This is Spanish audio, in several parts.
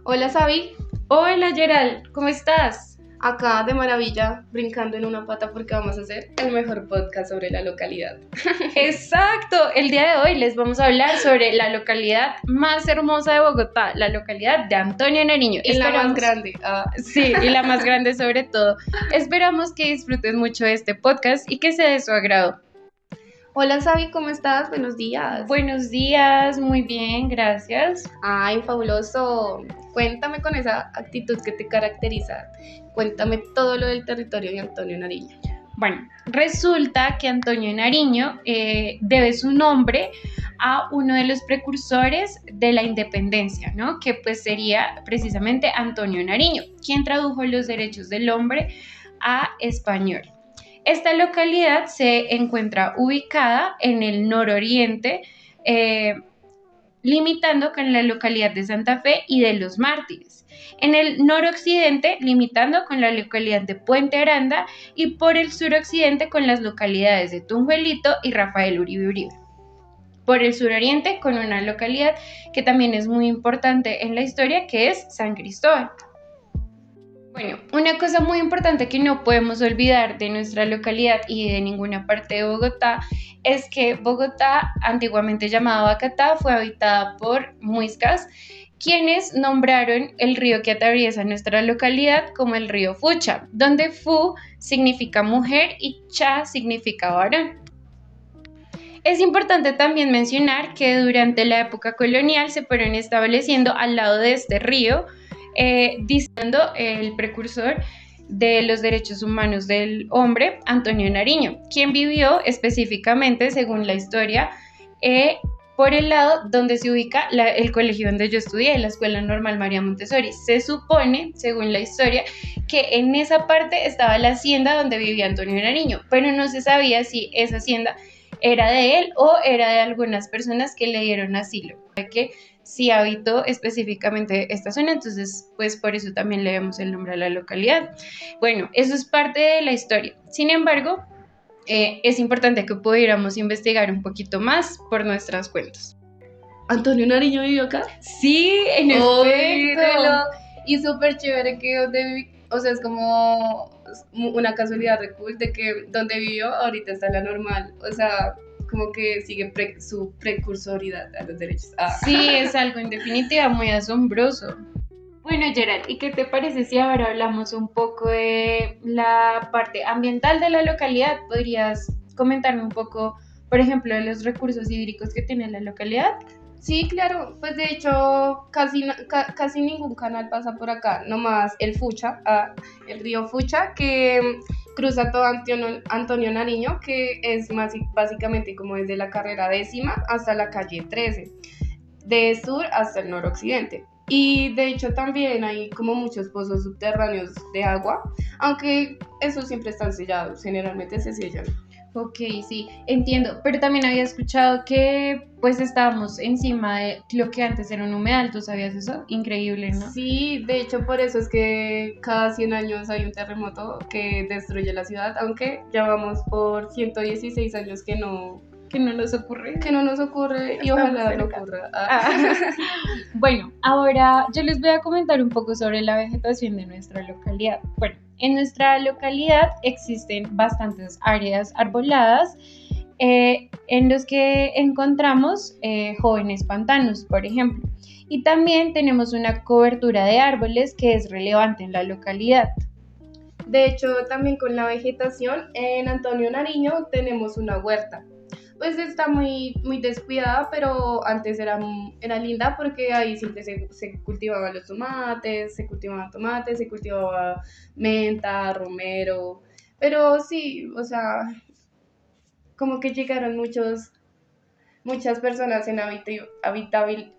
Hola Sabi, Hola Gerald, ¿cómo estás? acá de maravilla, brincando en una pata porque vamos a hacer el mejor podcast sobre la localidad. Exacto, el día de hoy les vamos a hablar sobre la localidad más hermosa de Bogotá, la localidad de Antonio Nariño. Y la más grande. Sí, y la más grande sobre todo. Esperamos que disfruten mucho de este podcast y que sea de su agrado. Hola Sabi, ¿cómo estás? Buenos días. Buenos días, muy bien, gracias. Ay, fabuloso. Cuéntame con esa actitud que te caracteriza. Cuéntame todo lo del territorio de Antonio Nariño. Bueno, resulta que Antonio Nariño debe su nombre a uno de los precursores de la independencia, ¿no? Que pues sería precisamente Antonio Nariño, quien tradujo los derechos del hombre a español. Esta localidad se encuentra ubicada en el nororiente, limitando con la localidad de Santa Fe y de Los Mártires. En el noroccidente, limitando con la localidad de Puente Aranda y por el suroccidente con las localidades de Tunjuelito y Rafael Uribe Uribe. Por el suroriente con una localidad que también es muy importante en la historia, que es San Cristóbal. Bueno, una cosa muy importante que no podemos olvidar de nuestra localidad y de ninguna parte de Bogotá es que Bogotá, antiguamente llamada Bacatá, fue habitada por muiscas, quienes nombraron el río que atraviesa nuestra localidad como el río Fucha, donde Fu significa mujer y Cha significa varón. Es importante también mencionar que durante la época colonial se fueron estableciendo al lado de este río, diciendo el precursor de los derechos humanos del hombre, Antonio Nariño, quien vivió específicamente, según la historia, por el lado donde se ubica el colegio donde yo estudié, la Escuela Normal María Montessori. Se supone, según la historia, que en esa parte estaba la hacienda donde vivía Antonio Nariño, pero no se sabía si esa hacienda era de él o era de algunas personas que le dieron asilo, que sí habitó específicamente esta zona, entonces pues por eso también le damos el nombre a la localidad. Bueno, eso es parte de la historia. Sin embargo, es importante que pudiéramos investigar un poquito más por nuestras cuentas. ¿Antonio Nariño vivió acá? Sí, en efecto. Y súper chévere que o sea, es como una casualidad re cool de que donde vivió ahorita está la normal, o sea, como que sigue su precursoridad a los derechos. Sí, es algo en definitiva muy asombroso. Bueno, Gerald, ¿y qué te parece si ahora hablamos un poco de la parte ambiental de la localidad? ¿Podrías comentarme un poco, por ejemplo, de los recursos hídricos que tiene la localidad? Sí, claro, pues de hecho casi ningún canal pasa por acá, nomás el Fucha, el río Fucha, que cruza todo Antonio Nariño, que es básicamente como desde la carrera 10ª hasta la calle 13, de sur hasta el noroccidente. Y de hecho también hay como muchos pozos subterráneos de agua, aunque esos siempre están sellados, generalmente se sellan. Ok, sí, entiendo, pero también había escuchado que pues estábamos encima de lo que antes era un humedal, ¿tú sabías eso? Increíble, ¿no? Sí, de hecho por eso es que cada 100 años hay un terremoto que destruye la ciudad, aunque ya vamos por 116 años que no nos ocurre. Que no nos ocurre y ojalá no ocurra. Bueno, ahora yo les voy a comentar un poco sobre la vegetación de nuestra localidad. Bueno, en nuestra localidad existen bastantes áreas arboladas en los que encontramos jóvenes pantanos, por ejemplo. Y también tenemos una cobertura de árboles que es relevante en la localidad. De hecho, también con la vegetación, en Antonio Nariño tenemos una huerta. Pues está muy descuidada, pero antes era linda porque ahí siempre se cultivaban los tomates, se cultivaba menta, romero, pero sí, o sea, como que llegaron muchas personas en habitabilidad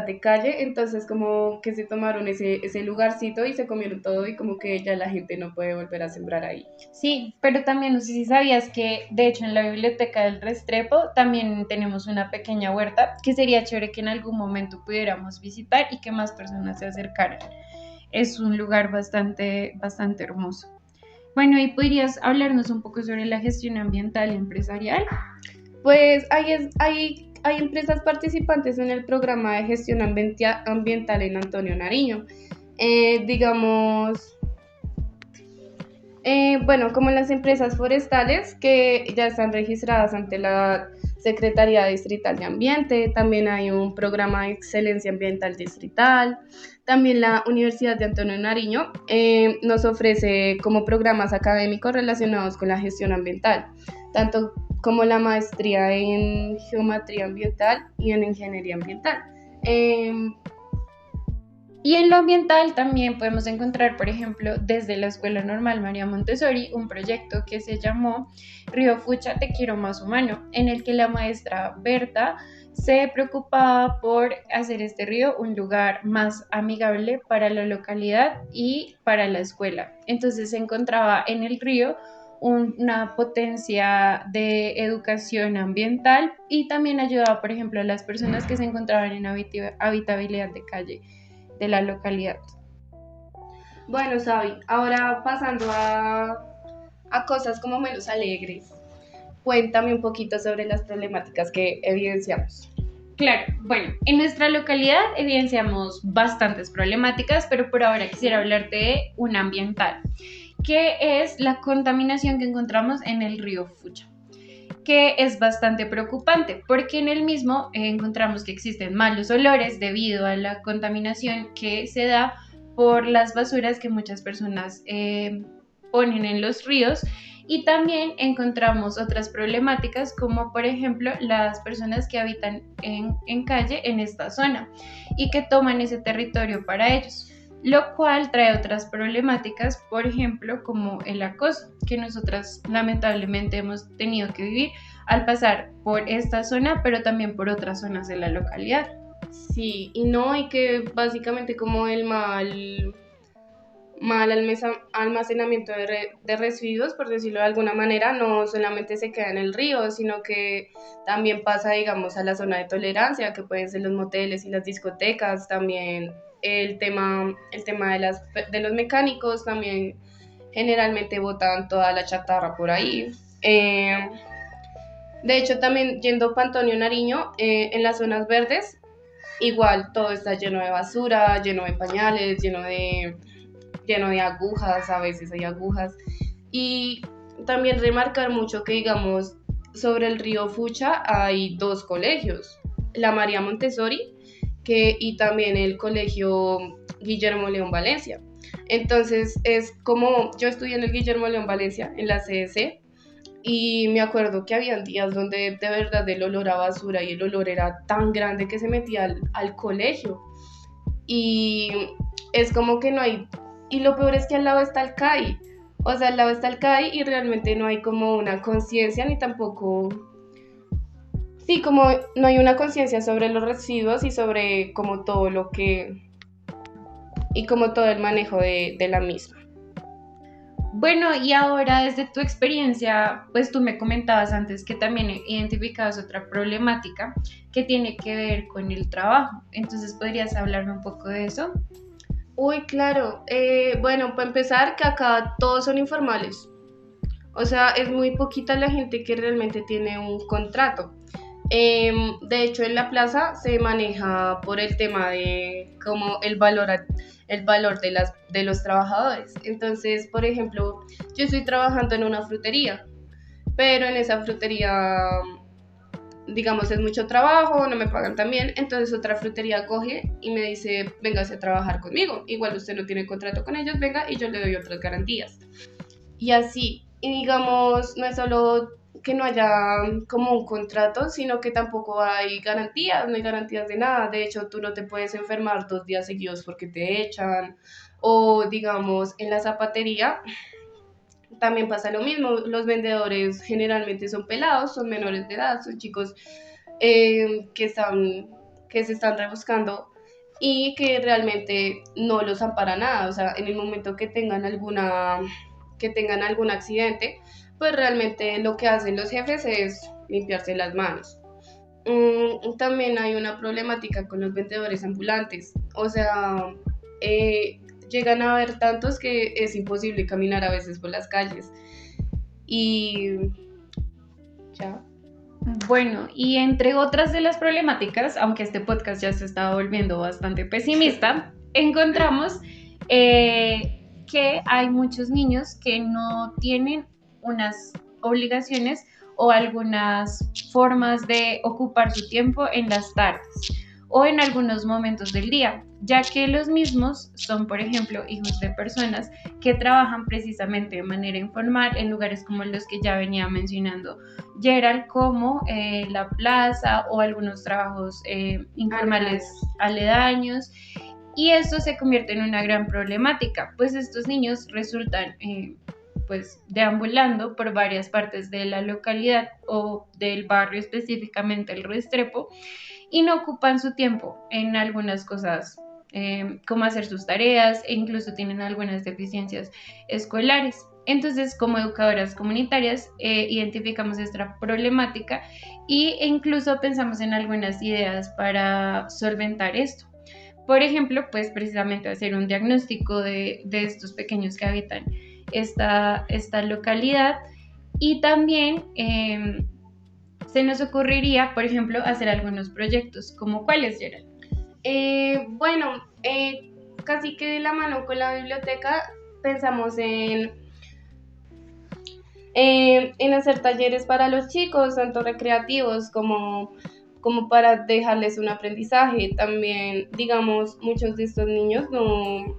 de calle, entonces como que se tomaron ese lugarcito y se comieron todo y como que ya la gente no puede volver a sembrar ahí. Sí, pero también no sé si sabías que de hecho en la biblioteca del Restrepo también tenemos una pequeña huerta que sería chévere que en algún momento pudiéramos visitar y que más personas se acercaran. Es un lugar bastante hermoso. Bueno, ¿y podrías hablarnos un poco sobre la gestión ambiental y empresarial? Pues ahí hay empresas participantes en el programa de gestión ambiental en Antonio Nariño. Digamos, bueno, como las empresas forestales que ya están registradas ante la Secretaría Distrital de Ambiente, también hay un programa de excelencia ambiental distrital, también la Universidad de Antonio Nariño nos ofrece como programas académicos relacionados con la gestión ambiental, tanto como la maestría en geometría ambiental y en ingeniería ambiental. Y en lo ambiental también podemos encontrar, por ejemplo, desde la Escuela Normal María Montessori, un proyecto que se llamó Río Fucha, Te Quiero Más Humano, en el que la maestra Berta se preocupaba por hacer este río un lugar más amigable para la localidad y para la escuela. Entonces se encontraba en el río una potencia de educación ambiental y también ayudaba, por ejemplo, a las personas que se encontraban en habitabilidad de calle de la localidad. Bueno, Sabi, ahora pasando a cosas como menos alegres, cuéntame un poquito sobre las problemáticas que evidenciamos. Claro, bueno, en nuestra localidad evidenciamos bastantes problemáticas, pero por ahora quisiera hablarte de una ambiental, que es la contaminación que encontramos en el río Fucha, que es bastante preocupante porque en el mismo encontramos que existen malos olores debido a la contaminación que se da por las basuras que muchas personas ponen en los ríos, y también encontramos otras problemáticas como por ejemplo las personas que habitan en calle en esta zona y que toman ese territorio para ellos, lo cual trae otras problemáticas, por ejemplo, como el acoso, que nosotras lamentablemente hemos tenido que vivir al pasar por esta zona, pero también por otras zonas de la localidad. Sí, y que básicamente como el mal almacenamiento de residuos, por decirlo de alguna manera, no solamente se queda en el río, sino que también pasa, digamos, a la zona de tolerancia, que pueden ser los moteles y las discotecas, también el tema de los mecánicos, también generalmente botan toda la chatarra por ahí. De hecho, también yendo para Antonio Nariño, en las zonas verdes, igual todo está lleno de basura, lleno de pañales, lleno de agujas, a veces hay agujas. Y también remarcar mucho que, digamos, sobre el río Fucha hay dos colegios, la María Montessori y también el colegio Guillermo León Valencia. Entonces es como, yo estudié en el Guillermo León Valencia, en la CDC, y me acuerdo que había días donde de verdad el olor a basura y el olor era tan grande que se metía al colegio. Y es como que no hay, y lo peor es que al lado está el CAI, o sea, al lado está el CAI y realmente no hay como una conciencia ni tampoco, sí, como no hay una conciencia sobre los residuos y sobre como todo lo que, y como todo el manejo de la misma. Bueno, y ahora desde tu experiencia, pues tú me comentabas antes que también identificabas otra problemática que tiene que ver con el trabajo. Entonces, ¿podrías hablarme un poco de eso? Uy, claro. Bueno, para empezar, que acá todos son informales. O sea, es muy poquita la gente que realmente tiene un contrato. De hecho, en la plaza se maneja por el tema de como el valor de los trabajadores. Entonces, por ejemplo, yo estoy trabajando en una frutería, pero en esa frutería, digamos, es mucho trabajo, no me pagan tan bien, entonces otra frutería coge y me dice, véngase a trabajar conmigo. Igual usted no tiene contrato con ellos, venga y yo le doy otras garantías. Y así, y digamos, no es solo que no haya como un contrato, sino que tampoco hay garantías, no hay garantías de nada. De hecho, tú no te puedes enfermar 2 días seguidos porque te echan. O digamos, en la zapatería también pasa lo mismo. Los vendedores generalmente son pelados, son menores de edad, son chicos que se están rebuscando y que realmente no los ampara nada. O sea, en el momento que tengan algún accidente, pues realmente lo que hacen los jefes es limpiarse las manos. También hay una problemática con los vendedores ambulantes, o sea, llegan a haber tantos que es imposible caminar a veces por las calles. Y ya. Bueno, y entre otras de las problemáticas, aunque este podcast ya se estaba volviendo bastante pesimista, encontramos que hay muchos niños que no tienen unas obligaciones o algunas formas de ocupar su tiempo en las tardes o en algunos momentos del día, ya que los mismos son, por ejemplo, hijos de personas que trabajan precisamente de manera informal en lugares como los que ya venía mencionando Gerald, como la plaza o algunos trabajos informales aledaños. Y esto se convierte en una gran problemática, pues estos niños resultan pues deambulando por varias partes de la localidad o del barrio, específicamente el Restrepo, y no ocupan su tiempo en algunas cosas como hacer sus tareas e incluso tienen algunas deficiencias escolares. Entonces, como educadoras comunitarias, identificamos esta problemática e incluso pensamos en algunas ideas para solventar esto. Por ejemplo, pues precisamente hacer un diagnóstico de estos pequeños que habitan esta localidad y también se nos ocurriría, por ejemplo, hacer algunos proyectos, como cuáles, Gerald. Bueno, casi que de la mano con la biblioteca pensamos en hacer talleres para los chicos, tanto recreativos como para dejarles un aprendizaje. También, digamos, muchos de estos niños no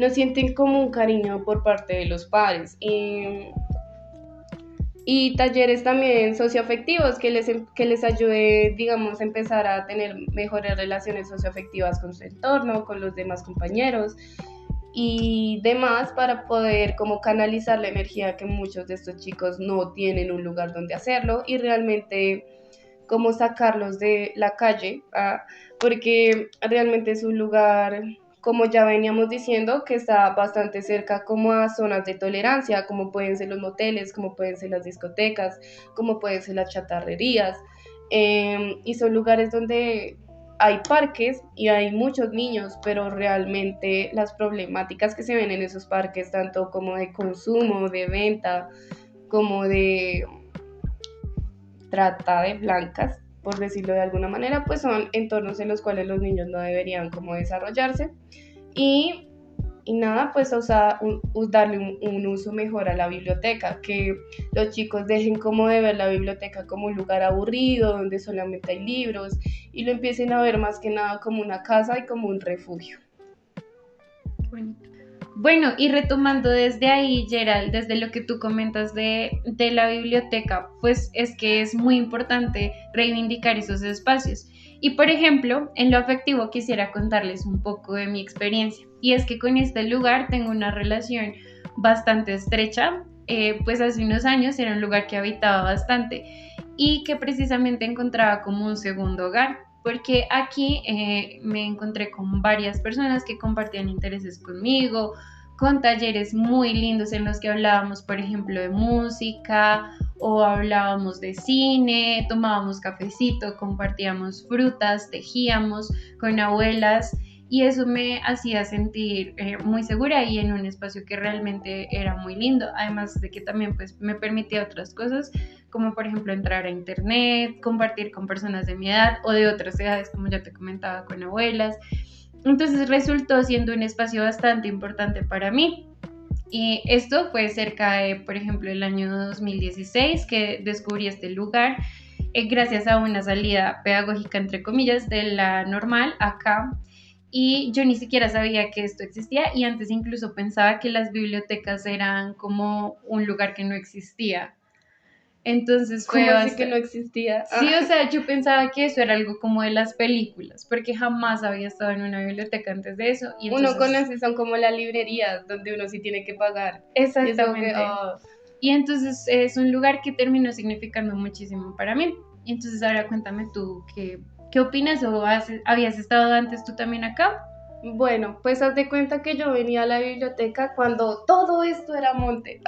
sienten como un cariño por parte de los padres. Y talleres también socioafectivos que les ayude, digamos, a empezar a tener mejores relaciones socioafectivas con su entorno, con los demás compañeros y demás, para poder como canalizar la energía que muchos de estos chicos no tienen un lugar donde hacerlo y realmente como sacarlos de la calle, porque realmente es un lugar, como ya veníamos diciendo, que está bastante cerca como a zonas de tolerancia, como pueden ser los moteles, como pueden ser las discotecas, como pueden ser las chatarrerías, y son lugares donde hay parques y hay muchos niños, pero realmente las problemáticas que se ven en esos parques, tanto como de consumo, de venta, como de trata de blancas, por decirlo de alguna manera, pues son entornos en los cuales los niños no deberían como desarrollarse y, y nada, pues darle un uso mejor a la biblioteca, que los chicos dejen como de ver la biblioteca como un lugar aburrido, donde solamente hay libros y lo empiecen a ver más que nada como una casa y como un refugio. Bueno, y retomando desde ahí, Gerald, desde lo que tú comentas de la biblioteca, pues es que es muy importante reivindicar esos espacios. Y por ejemplo, en lo afectivo quisiera contarles un poco de mi experiencia. Y es que con este lugar tengo una relación bastante estrecha. Pues hace unos años era un lugar que habitaba bastante y que precisamente encontraba como un segundo hogar, porque aquí me encontré con varias personas que compartían intereses conmigo, con talleres muy lindos en los que hablábamos, por ejemplo, de música o hablábamos de cine, tomábamos cafecito, compartíamos frutas, tejíamos con abuelas y eso me hacía sentir muy segura y en un espacio que realmente era muy lindo, además de que también pues me permitía otras cosas como por ejemplo entrar a internet, compartir con personas de mi edad o de otras edades como ya te comentaba con abuelas. Entonces resultó siendo un espacio bastante importante para mí. Y esto fue cerca de, por ejemplo, el año 2016 que descubrí este lugar gracias a una salida pedagógica, entre comillas, de la normal acá. Y yo ni siquiera sabía que esto existía y antes incluso pensaba que las bibliotecas eran como un lugar que no existía. Entonces fue ¿Cómo así que no existía? Sí, o sea, yo pensaba que eso era algo como de las películas, porque jamás había estado en una biblioteca antes de eso. Y entonces... Uno conoce, son como las librerías donde uno sí tiene que pagar. Exactamente. Y entonces es un lugar que terminó significando muchísimo para mí. Y entonces ahora cuéntame tú, ¿qué opinas o habías estado antes tú también acá? Bueno, pues haz de cuenta que yo venía a la biblioteca cuando todo esto era monte.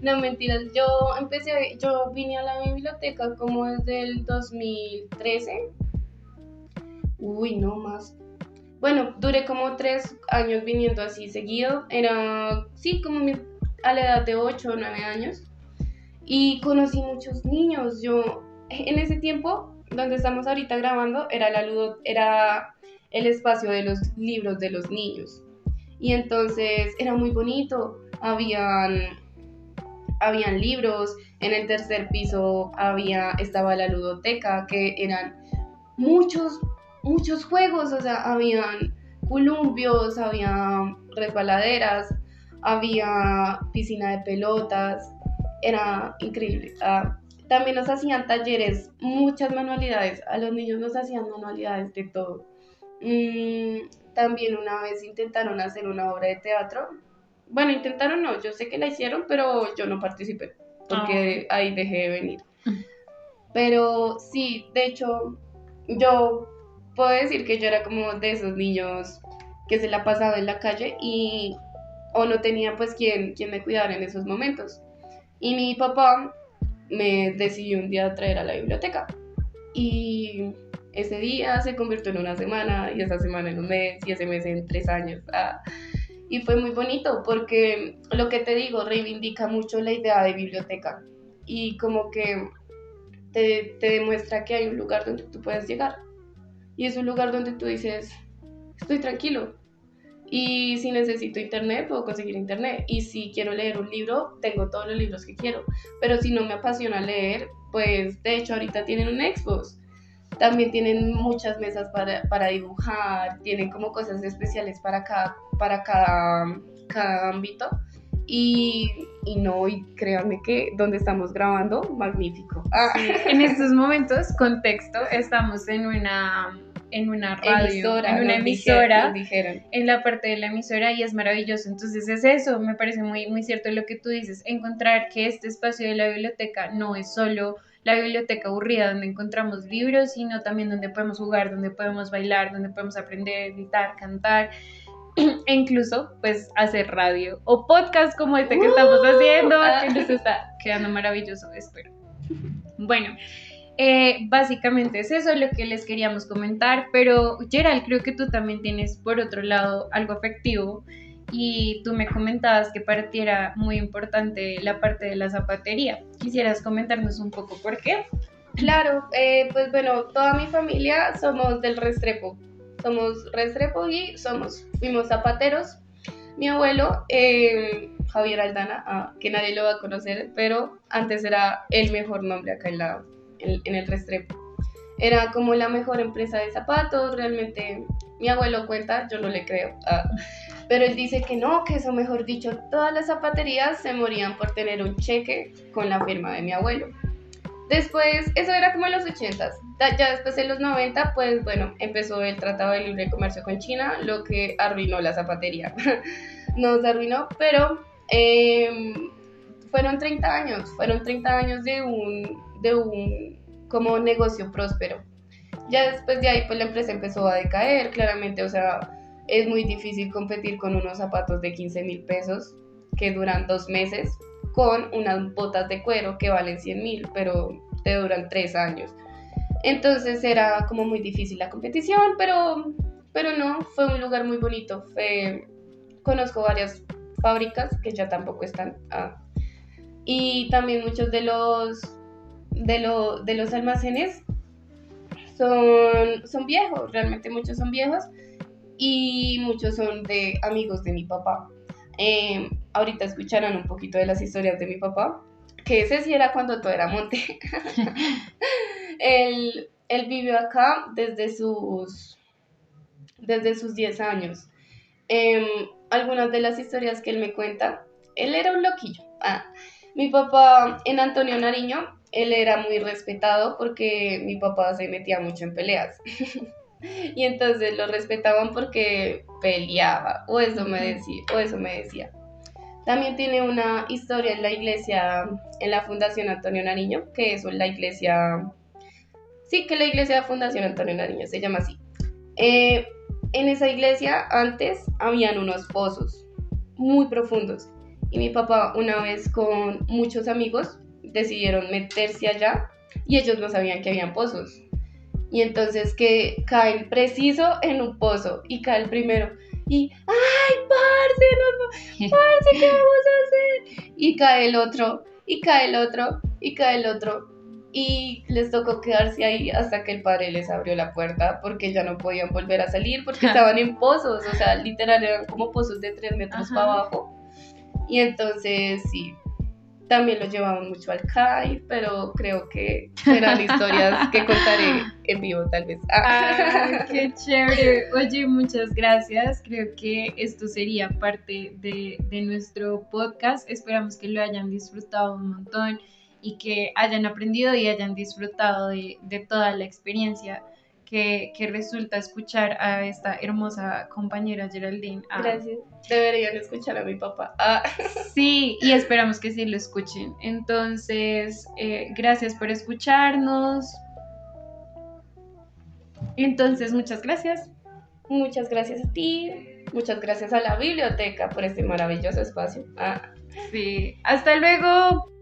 No, mentiras, yo vine a la biblioteca como desde el 2013. Uy, no más. Bueno, duré como 3 años viniendo así seguido. Era, sí, como a la edad de 8 o 9 años. y conocí muchos niños. Yo, en ese tiempo, donde estamos ahorita grabando, era el espacio de los libros de los niños. Y entonces era muy bonito. Habían libros, en el tercer piso estaba la ludoteca, que eran muchos, muchos juegos, o sea, habían columpios, había resbaladeras, había piscina de pelotas, era increíble. También nos hacían talleres, muchas manualidades, a los niños nos hacían manualidades de todo. También una vez intentaron hacer una obra de teatro. Bueno, intentaron no, yo sé que la hicieron, pero yo no participé, porque ahí dejé de venir. Pero sí, de hecho, yo puedo decir que yo era como de esos niños que se la pasaba en la calle o no tenía pues quien me cuidara en esos momentos. Y mi papá me decidió un día traer a la biblioteca. Y ese día se convirtió en una semana, y esa semana en un mes, y ese mes en 3 años. Y fue muy bonito porque lo que te digo, reivindica mucho la idea de biblioteca. Y como que te demuestra que hay un lugar donde tú puedes llegar. Y es un lugar donde tú dices, estoy tranquilo. Y si necesito internet, puedo conseguir internet. Y si quiero leer un libro, tengo todos los libros que quiero. Pero si no me apasiona leer, pues de hecho ahorita tienen un Xbox. También tienen muchas mesas para dibujar, tienen como cosas especiales para cada ámbito. Y créanme que donde estamos grabando, magnífico. Sí, en estos momentos, contexto, estamos en una radio, en una emisora, en la parte de la emisora, y es maravilloso. Entonces es eso, me parece muy, muy cierto lo que tú dices, encontrar que este espacio de la biblioteca no es solo la biblioteca aburrida donde encontramos libros, sino también donde podemos jugar, donde podemos bailar, donde podemos aprender, gritar, cantar, e incluso pues hacer radio o podcast como este que estamos haciendo, que nos está quedando maravilloso, espero. Bueno, básicamente es eso lo que les queríamos comentar, pero Gerald, creo que tú también tienes por otro lado algo afectivo, y tú me comentabas que para ti era muy importante la parte de la zapatería. ¿Quisieras comentarnos un poco por qué? Claro, pues bueno, toda mi familia somos del Restrepo. Somos Restrepo y fuimos zapateros. Mi abuelo, Javier Aldana, que nadie lo va a conocer, pero antes era el mejor nombre acá en el Restrepo. Era como la mejor empresa de zapatos, realmente mi abuelo cuenta, yo no le creo, pero él dice que no, que eso mejor dicho, todas las zapaterías se morían por tener un cheque con la firma de mi abuelo. Después, eso era como en los 80s, ya después en los 90, pues bueno, empezó el Tratado de Libre Comercio con China, lo que arruinó la zapatería. Nos arruinó, pero fueron 30 años de un como negocio próspero. Ya después de ahí, pues la empresa empezó a decaer, claramente, o sea, es muy difícil competir con unos zapatos de 15,000 pesos que duran 2 meses, con unas botas de cuero que valen 100,000, pero te duran 3 años. Entonces era como muy difícil la competición, pero no, fue un lugar muy bonito. Conozco varias fábricas que ya tampoco están. Y también muchos de los almacenes son viejos, realmente muchos son viejos, y muchos son de amigos de mi papá. Ahorita escucharán un poquito de las historias de mi papá, que ese sí era cuando todo era monte. él vivió acá desde sus 10 años. Algunas de las historias que él me cuenta, él era un loquillo. Mi papá en Antonio Nariño, él era muy respetado porque mi papá se metía mucho en peleas. Y entonces lo respetaban porque peleaba, o eso me decía. También tiene una historia en la iglesia, en la Fundación Antonio Nariño, que es la iglesia, sí, que la iglesia de Fundación Antonio Nariño se llama así. En esa iglesia antes habían unos pozos muy profundos, y mi papá una vez con muchos amigos decidieron meterse allá, y ellos no sabían que habían pozos. Y entonces que caen preciso en un pozo, y cae el primero y ¡ay, parce! ¡Parce, qué vamos a hacer! Y cae el otro y cae el otro, y cae el otro. Y les tocó quedarse ahí hasta que el padre les abrió la puerta porque ya no podían volver a salir porque estaban en pozos, o sea, literal eran como pozos de 3 metros para abajo. Y entonces sí, también lo llevaban mucho al CAI, pero creo que serán historias que contaré en vivo tal vez. Qué chévere. Oye, muchas gracias. Creo que esto sería parte de nuestro podcast. Esperamos que lo hayan disfrutado un montón y que hayan aprendido y hayan disfrutado de toda la experiencia que resulta escuchar a esta hermosa compañera Geraldine. Gracias. Deberían escuchar a mi papá. Sí, y esperamos que sí lo escuchen. Entonces, gracias por escucharnos. Entonces, muchas gracias. Muchas gracias a ti. Muchas gracias a la biblioteca por este maravilloso espacio. Sí, hasta luego.